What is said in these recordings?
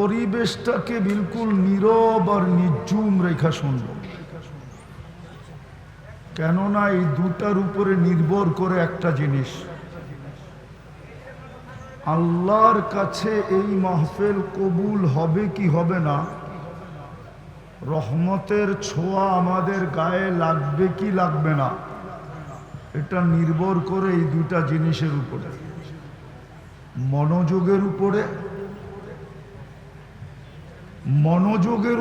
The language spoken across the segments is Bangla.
পরিবেশটাকে বিলকুল নীরব আর নির্জুম রেখা শুনব, কেননা এই দুটার উপরে নির্ভর করে একটা জিনিস, আল্লাহর কাছে এই মাহফিল কবুল হবে কি হবে না, রহমতের ছোঁয়া আমাদের গায়ে লাগবে কি লাগবে না, এটা নির্ভর করে এই দুটা জিনিসের উপরে, মনোযোগের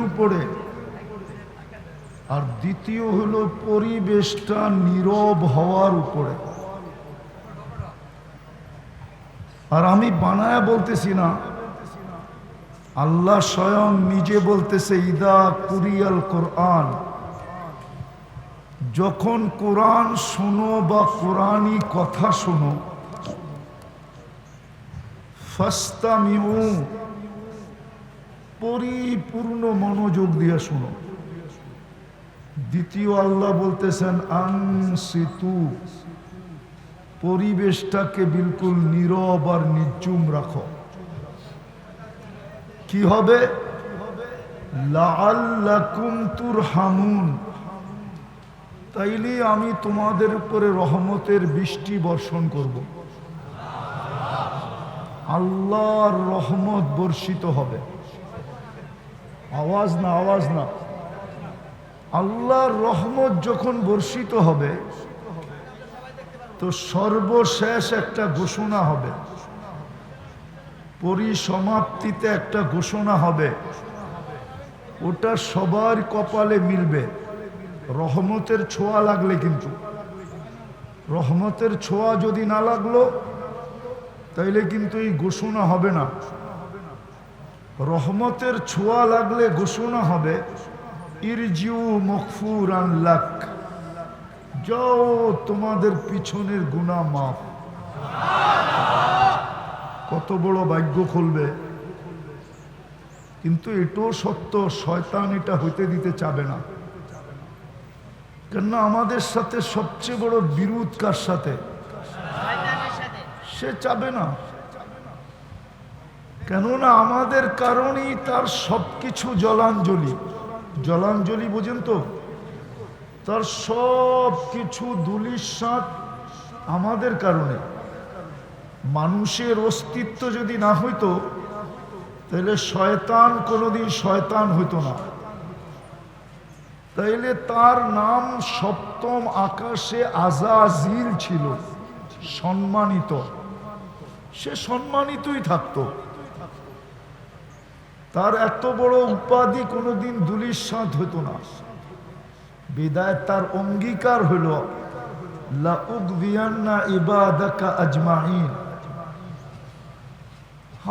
উপরে আর দ্বিতীয় হলো পরিবেশটা নীরব হওয়ার উপরে। আর আমি বানায়া বলতেছি না, আল্লাহ স্বয়ং নিজে বলতেছে, ইদা কুরিয়াল কোরআন, যখন কোরআন শোনো বা কোরআনী কথা শোনো, ফাস্তামিউ, পরিপূর্ণ মনোযোগ দিয়ে শোনো। দ্বিতীয় আল্লাহ বলতেছেন আনসিতু, পরিবেশটাকে বিলকুল নীরব আর নির্জুম রাখো। কি হবে? লাআল্লাকুম তুরহামুন, তাইলে আমি তোমাদের উপরে রহমতের বৃষ্টি বর্ষণ করব, আল্লাহর রহমত বর্ষিত হবে। আওয়াজ না, আওয়াজ না। আল্লাহর রহমত যখন বর্ষিত হবে তো সর্বশেষ একটা ঘোষণা হবে, পরিসমাপ্তিতে একটা ঘোষণা হবে, ওটা সবার কপালে মিলবে। রহমতের ছোঁয়া লাগলে, কিন্তু রহমতের ছোঁয়া যদি না লাগলো তাইলে কিন্তু এই ঘোষণা হবে না। রহমতের ছোঁয়া লাগলে ঘোষণা হবে, ইরজিউ মগফুরান লাক, যাও তোমাদের পিছনের গুনাহ মাফ। কত বড় ভাগ্য খুলবে। কিন্তু এটাও সত্য, শয়তান এটা হইতে দিতে চাবে না। কেননা আমাদের সাথে সবচেয়ে বড় বিরোধ কার সাথে? সে চাবে না, কেননা আমাদের কারণেই তার সবকিছু জলাঞ্জলি। জলাঞ্জলি বোঝেন তো? তার সব কিছু ধূলিসাৎ আমাদের কারণে। মানুষের অস্তিত্ব যদি না হইতো তাহলে শয়তান কোনোদিন শয়তান হইতো না। তাইলে তার নাম সপ্তম আকাশে আজাজিল ছিল, সম্মানিত। সে সম্মানিতই থাকতো, তার এত বড় উপাধি কোনোদিন ধূলিসাৎ হইতো না। বিদায় তার অঙ্গীকার হইল, লা উগদিয়ান্না ইবাদাকা আজমাইন,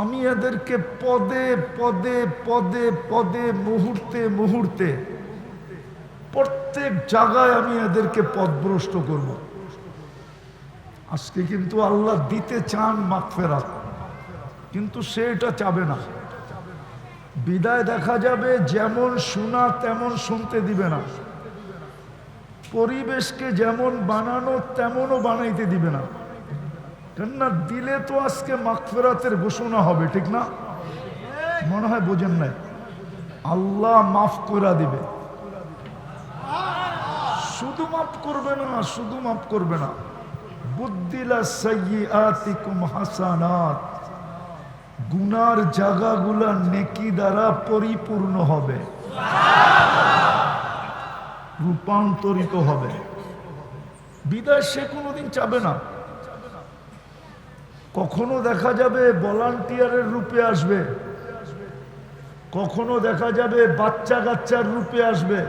আমি এদেরকে পদে পদে পদে পদে মুহূর্তে মুহূর্তে প্রত্যেক জায়গায় আমি এদেরকে পথভ্রষ্ট করব। আজকে কিন্তু আল্লাহ দিতে চান মাগফিরাত, কিন্তু সে এটা চাবে না। বিদায় দেখা যাবে যেমন শোনা তেমন শুনতে দিবে না, পরিবেশকে যেমন বানানো তেমনও বানাইতে দিবে না। কেননা দিলে তো আজকে মাগফিরাতের ঘোষণা হবে, ঠিক না? মনে হয় বোঝেন নাই। আল্লাহ মাফ করে দিবে, শুধু মাফ করবে না, শুধু মাফ করবে না। বুদ্দিলা সাইয়্যাতিকুম হাসানাত, গুনার জায়গাগুলা নেকি দ্বারা পরিপূর্ণ হবে, রূপান্তরিত হবে। বিদায় সে কোনোদিন চাবে না। কখনো দেখা যাবে ভলান্টিয়ারের রূপে আসবে, কখনো দেখা যাবে বাচ্চা কাচ্চার রূপে আসবে,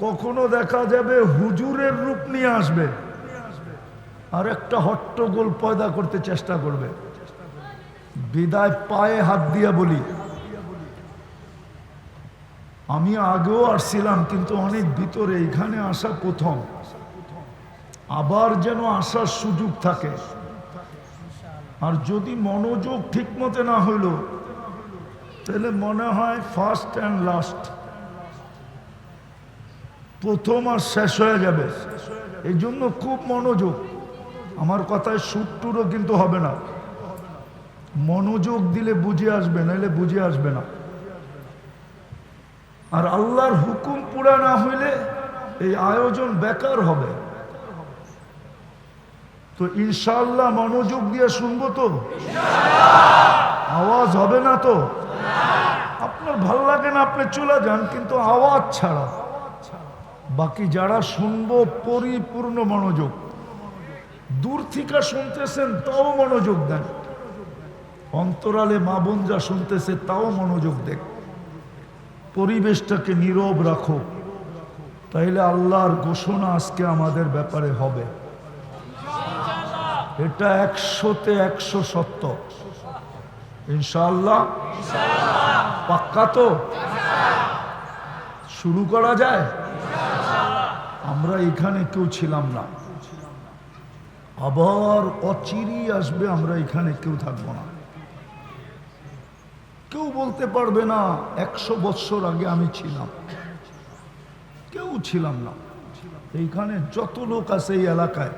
কখনো দেখা যাবে হুজুরের রূপ নিয়ে আসবে, আর একটা হট্টগোল পয়দা করতে চেষ্টা করবে। বিদায় পায়ে হাত দিয়া বলি, আমি আগেও আসছিলাম কিন্তু অনেক ভিতরে, এখানে আসা প্রথম, আবার যেন আসার সুযোগ থাকে। আর যদি মনোযোগ ঠিক মতো না হইল তাহলে মনে হয় ফার্স্ট অ্যান্ড লাস্ট, প্রথম আর শেষ হয়ে যাবে। এই জন্য খুব মনোযোগ। আমার কথায় সুট্টুরও কিন্তু হবে না, মনোযোগ দিলে বুঝে আসবে, নাহলে বুঝে আসবে না। আর আল্লাহর হুকুম পুরা না হইলে এই আয়োজন বেকার হবে। তো ইনশাআল্লাহ মনোযোগ দিয়ে শুনবো তো? আওয়াজ হবে না তো? আপনার ভাল লাগে না আপনি চলে যান, কিন্তু আওয়াজ ছাড়া। বাকি যারা শুনবো পরিপূর্ণ মনোযোগ, দূর থেকে শুনতেছেন তাও মনোযোগ দেন, অন্তরালে মা বোন যা শুনতেছে তাও মনোযোগ দেন। পরিবেশটাকে নীরব রাখো, তাইলে আল্লাহর ঘোষণা আজকে আমাদের ব্যাপারে হবে। এটা 100-তে 100 সত্য ইনশাআল্লাহ। পাক্কা তো? শুরু করা যায়? আমরা এখানে কেউ ছিলাম না, আবার অচিরেই আসবে, আমরা এখানে কেউ থাকবো না। কেউ বলতে পারবে না 100 বৎসর আগে আমি ছিলাম, কেউ ছিলাম না। এইখানে যত লোক আছে এই এলাকায়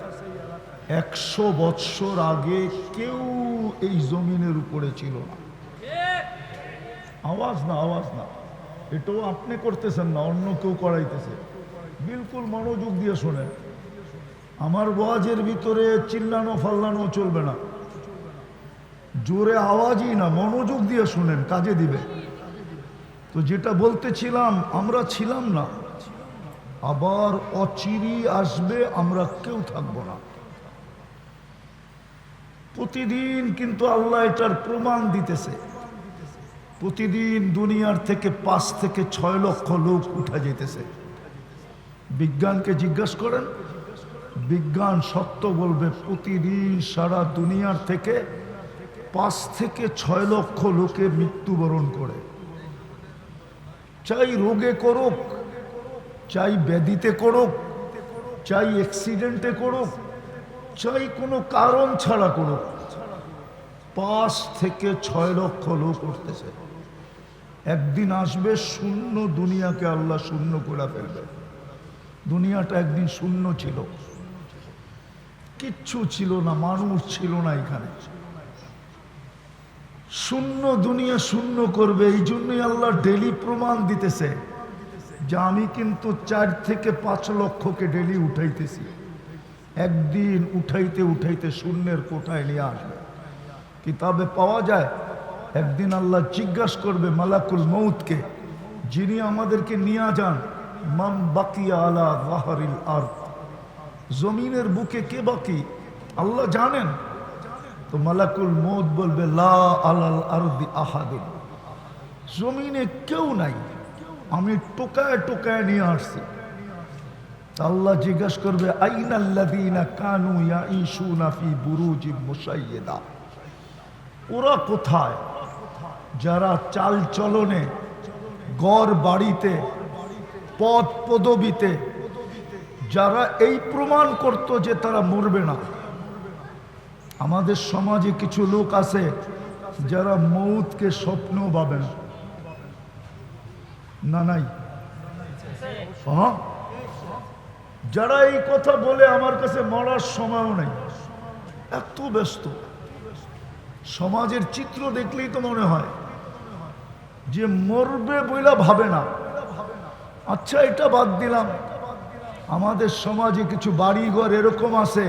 100 বৎসর আগে কেউ এই জমিনের উপরে ছিল না। আওয়াজ না, আওয়াজ না, এটাও আপনি করতেছেন না, অন্য কেউ করাইতেছে। বিলকুল মনোযোগ দিয়ে শোনেন। আমার ওয়াজের ভিতরে চিল্লানো ফাল্লানো চলবে না, জোরে আওয়াজই না, মনোযোগ দিয়ে শুনেন, কাজে দিবে। তো যেটা বলতেছিলাম, আমরা ছিলাম না, আবার অচিরেই আসবে, আমরা কেউ থাকবো না। প্রতিদিন কিন্তু আল্লাহ এটার প্রমাণ দিতেছে। প্রতিদিন দুনিয়ার থেকে 5 থেকে 6 লক্ষ লোক উঠা যেতেছে। বিজ্ঞানকে জিজ্ঞাসা করেন, বিজ্ঞান সত্য বলবে প্রতিদিন সারা দুনিয়ার থেকে 5 থেকে 6 লক্ষ লোকে মৃত্যুবরণ করে। চাই রোগে করুক, চাই ব্যাধিতে করুক, চাই অ্যাক্সিডেন্টে করুক, চাই কোনো কারণ ছাড়া করুক, 5 থেকে 6 লক্ষ লোক উঠতেছে। একদিন আসবে শূন্য দুনিয়াকে আল্লাহ শূন্য করে ফেলবে। দুনিয়াটা একদিন শূন্য ছিল, কিচ্ছু ছিল না, মানুষ ছিল না এখানে। শূন্য দুনিয়া শূন্য করবে। এই জন্যই আল্লাহ ডেলি প্রমাণ দিতেছে যে আমি কিন্তু 4 থেকে 5 লক্ষকে ডেলি উঠাইতেছি। একদিন উঠাইতে উঠাইতে শূন্যের কোঠায় নিয়ে আসবে। কিতাবে পাওয়া যায়, একদিন আল্লাহ জিজ্ঞাসা করবে মালাকুল মউতকে, যিনি আমাদেরকে নিয়ে যান, মান বাকিয়া আলা যাহরিল আরদ, জমিনের বুকে কে বাকি? আল্লাহ জানেন। তো মালাকুল মউত বলবে লা আলাল আরদি আহাদুন, জমিনে কেউ নাই, আমি টোকায় টোকায় নিয়ে আসছি। আল্লাহ জিজ্ঞাসা করবে আইনাল্লাযীনা কানু ইয়াঈশুনা ফি বুরুজিম মুশাইয়্যিদা, ওরা কোথায় যারা চাল চলনে, ঘর বাড়িতে, পদ পদবিতে যারা এই প্রমাণ করত যে তারা মরবে না। আমাদের সমাজে কিছু লোক আছে যারা মৌতকে স্বপ্ন ভাবে না। না নাই? হ্যাঁ, যারা এই কথা বলে আমার কাছে মরার সময়ও নেই, এত ব্যস্ত। সমাজের চিত্র দেখলেই তো মনে হয় যে মরবে বইলা ভাবে না। আচ্ছা, এটা বাদ দিলাম, আমাদের সমাজে কিছু বাড়িঘর এরকম আছে